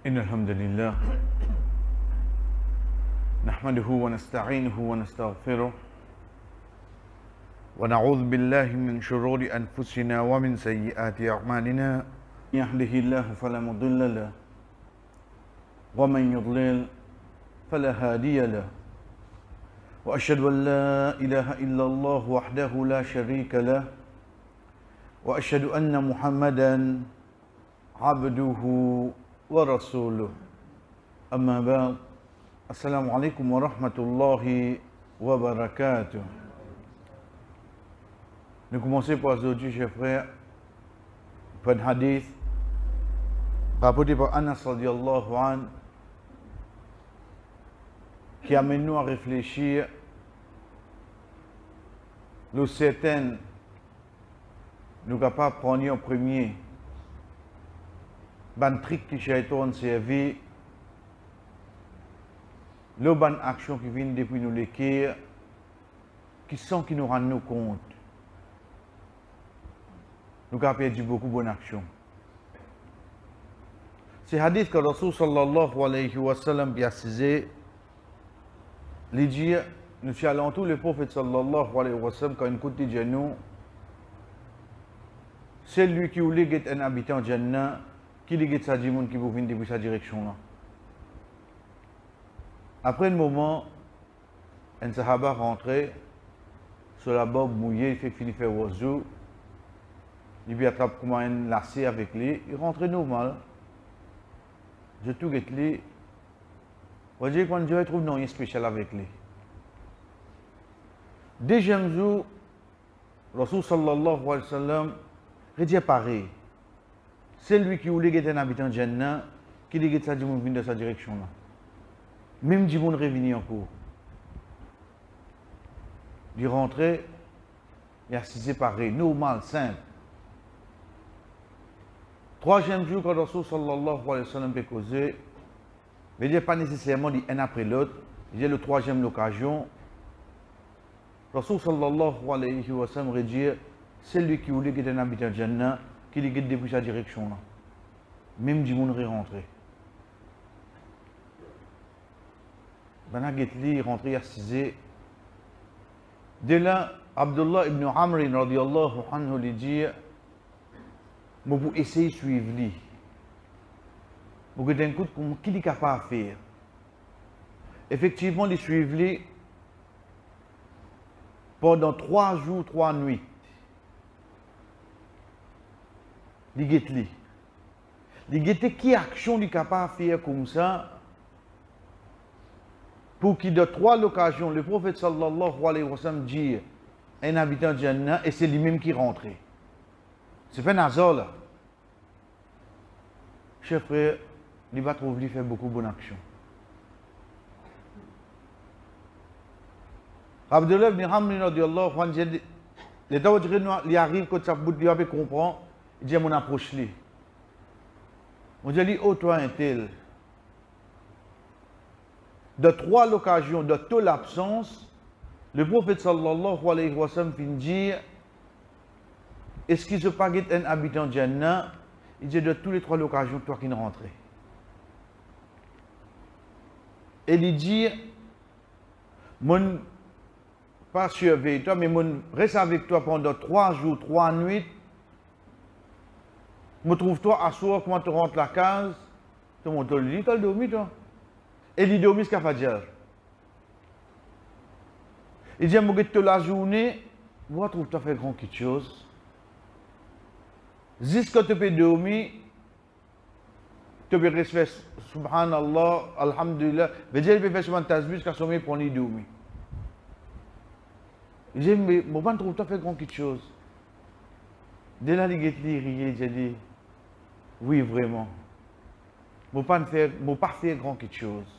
إن الحمد لله نحمده ونستعينه ونستغفره ونعوذ بالله من شرور أنفسنا ومن سيئات أعمالنا يهده الله فلا مضل له ومن يضلل فلا هادي له وأشهد أن لا إله إلا الله وحده لا شريك له وأشهد أن محمدا عبده ورسوله أما بعد السلام عليكم ورحمة الله وبركاته. Nous commençons par aujourd'hui, chers frères, par un hadith rapporté par Anas radiallahu anhu qui amène nous à réfléchir le certain nous capables de prendre en premier ban trick qui shaitan servi le ban action qui vient depuis nous l'écrire qui sont qui nous rendent nous compte nous avons perdu beaucoup de bonnes actions. C'est hadith que Rasul sallallahu alayhi wa sallam a cité, il dit, nous sommes alentour le prophète sallallahu alayhi wa sallam quand il écoute dit nous, c'est lui qui voulait être un habitant Jannah, qui dit ça dit monde qui vous vient depuis sa direction là. Après un moment, un sahaba rentré sur la barbe mouillée, il fait finir faire wazou. Il lui attrape comme un lacet avec lui, il rentre normal. Je tout get lui. On dit quand je trouve non rien spécial avec lui. Deuxième jour, Rasul sallallahu alayhi wa sallam, il dit pareil. C'est lui qui voulait être un habitant de Jannah, qui dit que ça dit mon vient de sa direction là. Même dit mon revenu encore. Il rentre, il a assisté pareil, normal, simple. Troisième jour, quand Rasul sallallahu alayhi wa sallam peut causer, il dit pas nécessairement dit un après l'autre, il dit le troisième l'occasion. Rasul sallallahu alayhi wa sallam va dire, c'est lui qui voulait être un habitant de Jannah, qui dit depuis sa direction là. Même du monde est rentré. Bana Getli est rentré à 6h. De là, Abdullah ibn Amr radiallahu anhu lui dit, je vais essayer de suivre lui. Je vais d'un coup, qui est capable de faire. Effectivement, il suit lui pendant 3 jours, 3 nuits. Il guette lui. Il guette qui action il est capable de faire comme ça pour qu'il de 3 occasions, le prophète sallallahu alayhi wa sallam dit un habitant de Jannah et c'est lui-même qui rentre. C'est pas un hasard là. Chers frères, il va trouver lui faire beaucoup de bonnes actions. Abdullah ibn Amr radiallahu anhu, les temps où il arrive quand ça bout il comprend, il dit mon approche lui. On dit oh toi un tel. De 3 l'occasion, de toute l'absence, le prophète sallallahu alayhi wa sallam finit dire est-ce qu'il se passe un habitant de Jannah? Il dit de tous les 3 l'occasion, toi qui ne rentrais. Et il dit mon pas surveille toi, mais mon reste avec toi pendant 3 jours, 3 nuits. Me trouve-toi à soir, comment tu rentres la case, tu montes le lit, tu as dormi toi. Et il dormi ce qu'il a fait. Il dit, je vais la journée, moi trouve-toi faire grand quelque chose. Jusqu'à tu peux dormir, tu peux rester, subhanallah, alhamdulillah, mais Dieu peut faire souvent tasbih jusqu'à sommeil pour y dormir. Il dit, mais je trouve-toi faire grand quelque chose. Dès là, il riait, il dit, oui, vraiment. Je ne peux pas faire grand quelque chose.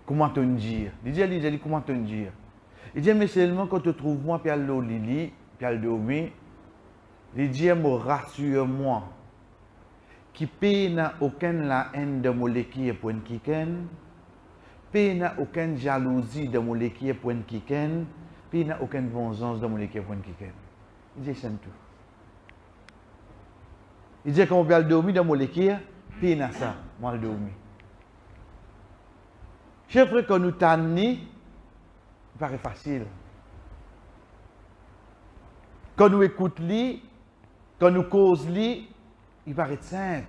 Comment te dire? Il dit, comment te dire? Il dit, mais seulement quand tu trouves moi, puis à l'eau, Lili, puis à dormir, il dit, rassure-moi, qui paye n'a aucune la haine de mon équipe pour une kiken, paye n'a aucune jalousie de mon équipe pour une kiken, paye n'a aucune vengeance de mon équipe pour une kiken. Il dit, c'est tout. Il dit qu'on peut dormir dans mon équipe, peine à ça, moi le dormi. Chaque fois que nous t'en il paraît facile. Quand nous écoutons lui, quand nous causons lui, il paraît simple.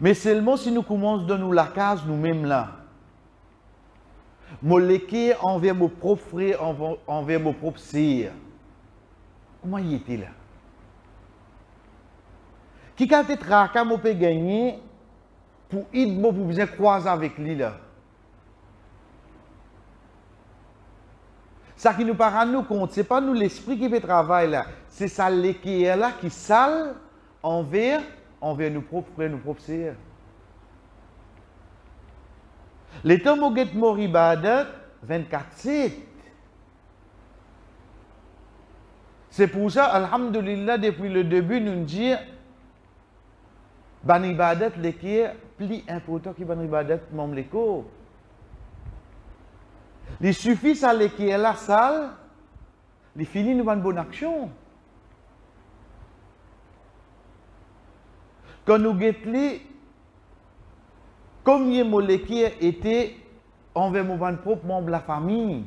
Mais seulement si nous commençons de nous la case nous-mêmes là. Mon léqué envers mon propre frère, envers mon propre sœur. Comment il était là? Qui quand tu tracas, moi peut gagner pour aider pour bien croiser avec lui là. Ça qui nous parle nous compte, c'est pas nous l'esprit qui fait travail là, c'est ça qui est là qui sale envers nos propres frères, nos propres sœurs. Les temps où get mort ibadat 24/7. C'est pour ça, alhamdulillah, depuis le début, nous disons ban ibadat qui est plus important que ban ibadat mon l'éco. Il suffit ça qui est la salle, il finit nous une bonne action. Quand nous guettons, combien de molécules étaient envers mon propre membre de la famille?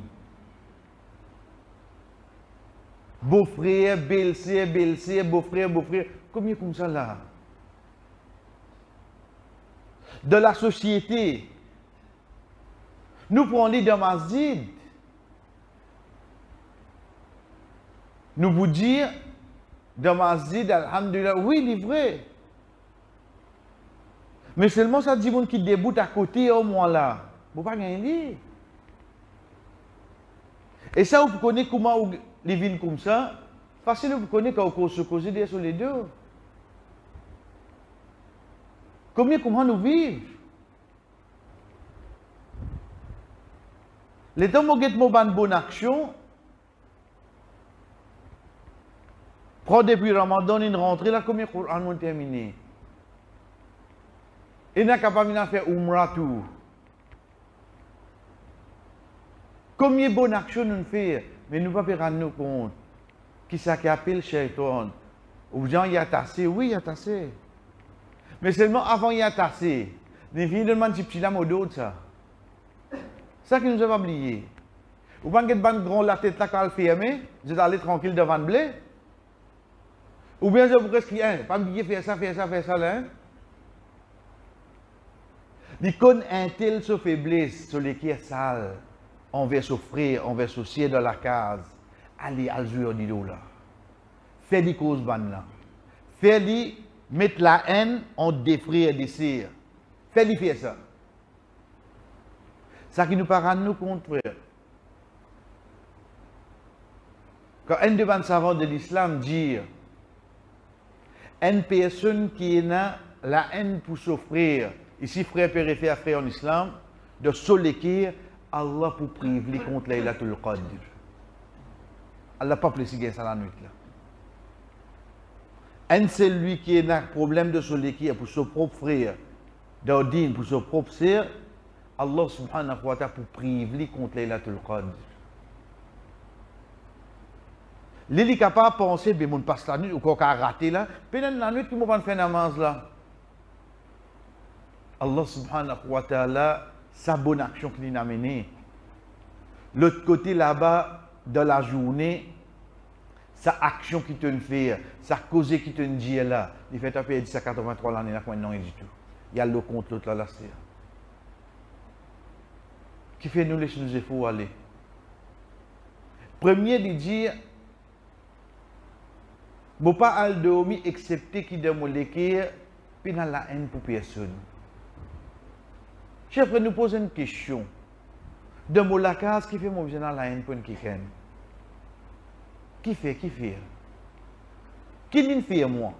Beau-frère, belle-sœur, belle-sœur, beau-frère, beau-frère. Combien comme ça là? De la société. Nous prenons les de masjid. Nous vous dire, de masjid, alhamdulillah, oui, livré. Mais seulement ça dit qui déboute à côté au moins là. Vous ne pouvez pas gagner. Et ça, vous connaissez comment les vignes comme ça. Facile, vous connaissez quand on se cause sur les deux. Comment nous vivons? Les temps où vous avez une bonne action, prends depuis Ramadan une rentrée, là, combien de Coran ont terminé? Et n'a capable de faire Umrah tout. Combien de bonnes actions nous faisons, mais nous ne pouvons pas rendre compte. Qui ça qui appelle Shaitan? Ou bien il y a tassé, oui, il y a tassé. Mais seulement avant il y a tassé. Les filles demandent si petit dame au dos de ça. Ça qui nous a oublié. Ou pas que ban grand la tête là quand elle ferme, vous êtes allé tranquille devant le blé. Ou bien je vous reste rien, pas me dire faire ça là. L'icône un tel se faiblesse sur les qui est sale, envers son frère, envers son ciel de la case. Allez à jouer au là. Fais des causes ban là. Fais des mettre la haine entre des frères et des sœurs. Fais des faire ça. Ça qui nous parle nous contre. Quand un devant savant de l'islam dit une personne qui a la haine pour souffrir, ici frère périphère frère en islam, de solékir Allah pour priver contre Laylatul Qadr. Allah pas plaisir ça la nuit là. Un c'est lui qui a un problème de solékir pour son propre frère, d'ordine pour son propre sœur, Allah subhanahu wa ta'ala pour priver contre Laylatul Qadr. Les est capable de penser, mais mon passe la nuit, ou qu'on a raté là, pendant la nuit, qui m'a fait namaz là. Allah subhanahu wa ta'ala, sa bonne action qu'il a menée. L'autre côté là-bas, de la journée, sa action qui te fait, sa cause qui te dit là, il fait un peu 83 l'année là, non, du tout. Il y a le compte l'autre là, c'est. Qui fait nous laisser nous efforts aller. Premier de dire, je ne pas al dormir excepté qui de molécules, puis dans la haine pour personne. Chef, nous pose une question. De mon la case, qui fait mon besoin dans la haine pour une quichen? Qui fait? Qui l'in fait moi?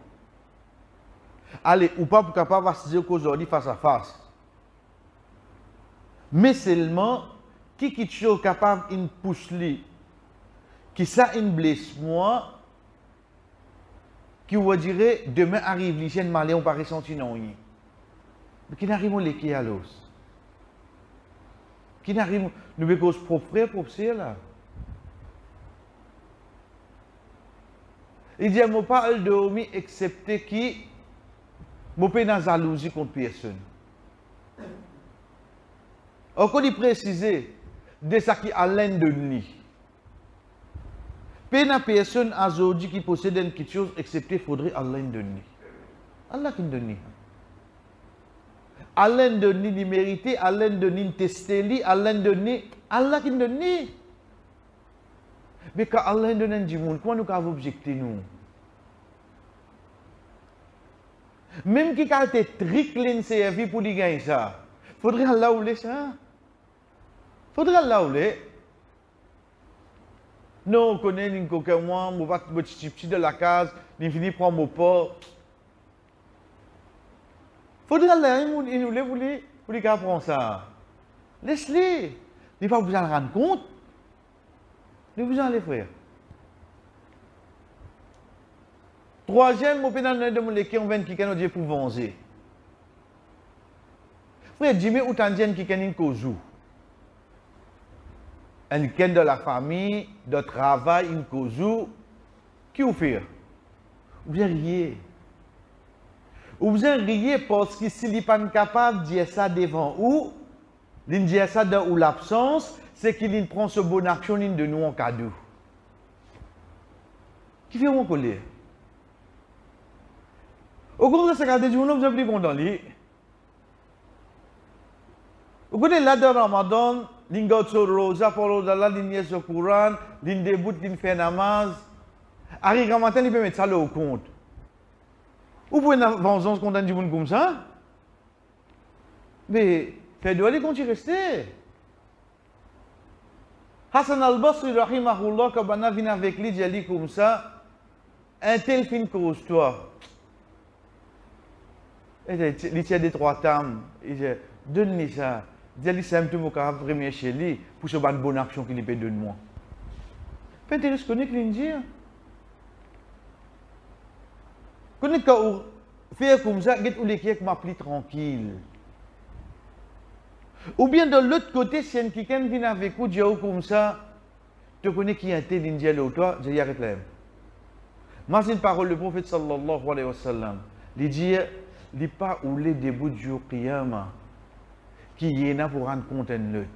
Allez, ou pas pour capable de dire qu'aujourd'hui face à face. Mais seulement, qui est capable de pousser, qui ça une blesse moi, qui vous dirait demain arrive l'hygiène malais, on paraît sentir non. Mais qui n'arrive pas les à l'os. Qui n'arrive, nous veux cause propre frère, propre sœur là. Il dit, je ne pas le dormir excepté qui je suis dans la jalousie contre personne. Encore il préciser de ça qui est à l'aide de nous. Pas une personne aujourd'hui qui possède quelque chose, excepté il faudrait à l'aide de nous. Allah qui nous donne. À l'aide de nous, il mérite, à l'aide de nous, il teste, à l'aide de nous, Allah qui nous donne. Mais quand Allah nous donne du monde, comment nous pouvons objecter nous? Même qui a été trick servi pour lui gagner ça, faudrait Allah ou ça. Faudrait Allah ou non, on connaît une coquin moi, on va petit de la case, il finit prendre mon port. Faudrait Allah, il nous lève pour lui prendre ça. Laisse-les. Il n'est pas besoin de rendre compte. Il n'est pas besoin de les faire. Troisième, on peut dans le de mon léqué, on vient qui can Dieu pour venger. Frère, dis-moi où t'en dis qui can une cause. Un ken de la famille, de travail, une cause. Qui vous fait? Vous bien riez. Vous bien riez parce que s'il n'est pas capable de dire ça devant vous, il dit ça dans l'absence, c'est qu'il prend ce bon action de nous en cadeau. Qui fait mon colère? Au cours de ce cas de jour, nous avons plus content. Au cours de là de Ramadan, l'ingot sur rosa, pour la ligne sur Coran, l'in début, l'in fait namaz. Arrive le matin, il peut mettre ça au compte. Vous pouvez une vengeance contre du monde comme ça? Mais, fait doit aller continuer rester. Hassan al-Basri, rahimahullah, quand on vient avec lui, il dit comme ça, un tel fin cause toi. Il tient des trois tames. Il dit, donne-lui ça. Dis-lui, c'est un peu mon caractère premier chez lui pour ce bonne action qu'il peut donner moi. Peut-être que je connais que connais quand faire comme ça, get ou les qui m'appelle tranquille. Ou bien de l'autre côté, si quelqu'un vient avec vous, dis comme ça, tu connais qui est tel indien là ou toi, je dis arrête là. Moi, c'est une parole du prophète sallallahu alayhi wa sallam. Il dit, il n'est pas où les débuts du jour qiyama qui y est pour rendre compte de l'autre.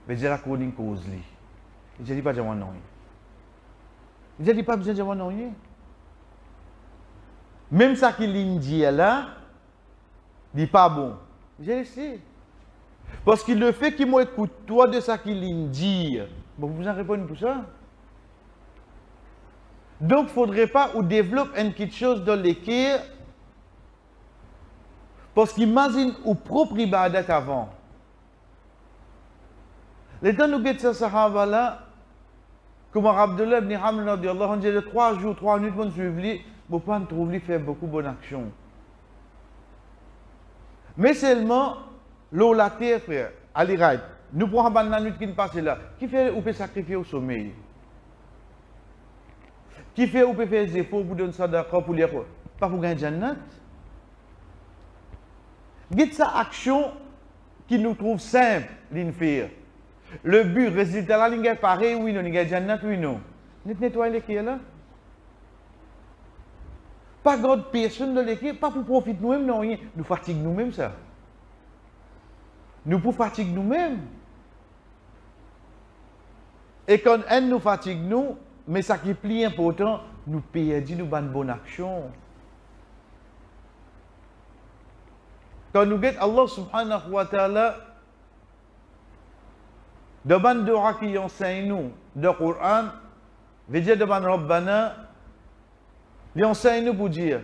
Mais il dit la cause cause li. Il dit pas de moi non. Il dit pas besoin de moi non. Même ça qu'il dit là, il n'est pas bon. Je le sais. Parce qu'il le fait qu'il m'écoute toi de ça qu'il dit. Bon, vous en répondez pour ça? Donc, il ne faudrait pas ou développer une petite chose dans l'équerre parce qu'imagine ou propre ibadat avant. Les temps nous guettons ce sahaba là, comme Abdullah ibn Hamd on dit 3 jours, 3 minutes, on suit, on peut trouver faire beaucoup de bonnes actions. Mais seulement, l'eau la terre, frère, allez, right. Nous prenons la nuit qui nous passe là. Qui fait ou peut sacrifier au sommeil? Qui fait ou peut faire des efforts pour donner ça d'accord pour les pas pour gagner Jannat? Dites ça action qui nous trouve simple, l'infire. Le but, résultat là, il est pareil, oui, non, il y a Jannat, oui, non. Nettoyer l'équipe là. Pas grande personne de l'équipe, pas pour profiter nous-mêmes, non, rien. Nous fatiguons nous-mêmes ça. Nous pour fatiguer nous-mêmes. Et quand elle nous fatigue nous, mais ça qui est plus important, nous perdons nous une bonne action. Quand nous guettons Allah subhanahu wa ta'ala, de ban dora qui enseigne nous, de Coran, veut dire de ban Rabbana, il enseigne nous pour dire,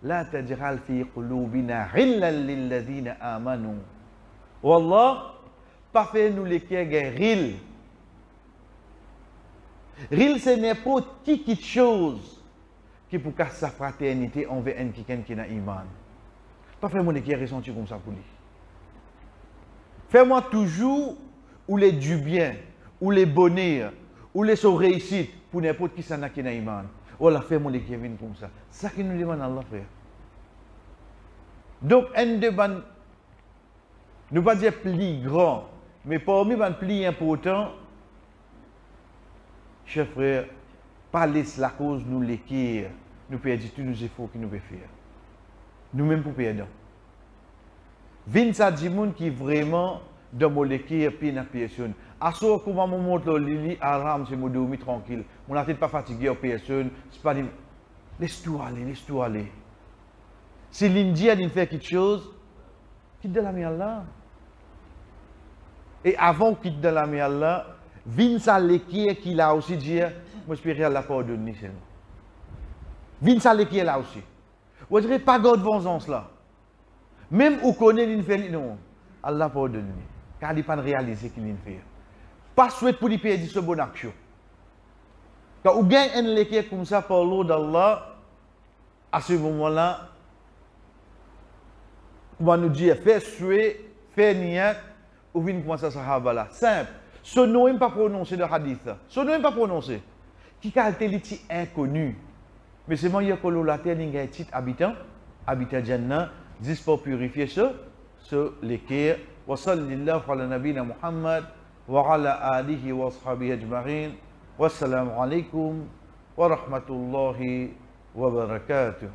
la tajral fi qulubina ghillan lilladhina amanu. Wallah, pas fait nous les qui ril. Ril, c'est n'importe qui quelque chose qui pour casser sa fraternité envers un quelqu'un qui n'a iman. Pas faire mon qui ressenti comme ça pour lui. Fais-moi toujours ou les du bien, ou les bonheurs, ou les so réussites pour n'importe qui ça n'a qui n'a iman. Voilà, fais-moi les qui viennent comme ça. C'est ça qui nous demande Allah frère. Donc, un de ban, nous pas dire plus grand, mais parmi les plus important, chers frères, pas laisser la cause nous l'équire, nous perdons tous nos efforts que nous pouvons faire. nous-mêmes pour perdre. Vin ça dit monde qui vraiment dans molécule puis dans personne. À ce moment où monte le lili aram c'est moi dormir tranquille. Mon tête pas fatigué en personne, c'est pas laisse-toi aller. Si l'Indien dit faire quelque chose, quitte de la mer là. Et avant quitte de la mer là, vin ça l'équipe qu'il a aussi dit moi j'espère Allah pardonne seulement. Vin ça l'équipe là aussi. Vous direz pas garde vengeance là. Même où connaît l'infini, non. Allah pardonne. Car il n'a pas réalisé qu'il fait. Pas souhaite pour lui perdre ce bon action. Quand vous gagnez un léqué comme ça par l'eau d'Allah, à ce moment-là, on va nous dire, fais souhait, fais niat, ou venez commencer à sahaba là. Simple. Ce nom n'est pas prononcé dans le hadith. Ce nom n'est pas prononcé. Qui caractérise inconnu. Mais c'est moi qui ai la terre, il y a un petit habitant Jannah, juste pour purifier ce l'équerre. Wa sallallahu ala nabina Muhammad wa ala alihi wa ashabihi ajma'in. Wassalamu alaikum wa rahmatullahi wa barakatuh.